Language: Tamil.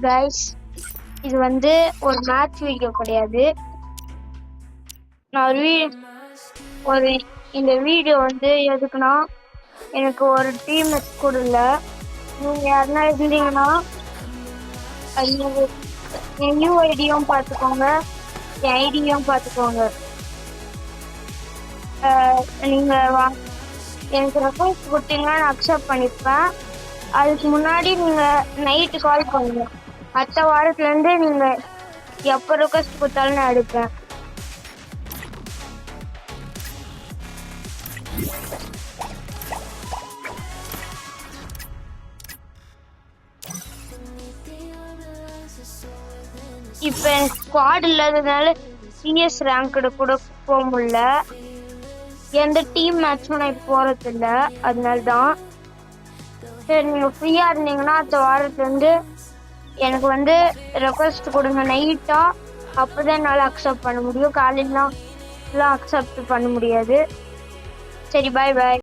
கைஸ், இது வந்து ஒரு மேட்ச் வீடியோ கிடையாது. நான் ஒரு இந்த வீடியோ வந்து எதுக்குன்னா, எனக்கு ஒரு டீம் கொடுல. நீங்க யாருன்னா இருந்தீங்கன்னா என் நியூ ஐடியும் பார்த்துக்கோங்க, என் ஐடியும் பார்த்துக்கோங்க. நீங்க எனக்கு ரெக்வஸ்ட் கொடுத்தீங்கன்னா நான் அக்செப்ட் பண்ணிப்பேன். அதுக்கு முன்னாடி நீங்க நைட்டு கால் பண்ணுங்க. அடுத்த வாரத்துல இருந்து நீங்க எப்ப ரெக்வஸ்ட் கொடுத்தாலும் நான் எடுப்பேன். இப்ப ஸ்குவாட் இல்லாததுனால சிஎஸ் ரேங்க்டு கூட போக முடியல. எந்த டீம் மேட்சும் நான் இப்போ போறது இல்லை, அதனால்தான். சரி, நீங்க ஃப்ரீயா இருந்தீங்கன்னா அடுத்த வாரத்துல இருந்து எனக்கு வந்து ரெக்வஸ்ட் கொடுங்க நைட்டா. அப்பதான் என்னால அக்செப்ட் பண்ண முடியும். காலையிலாம் அக்செப்ட் பண்ண முடியாது. சரி, பாய் பாய்.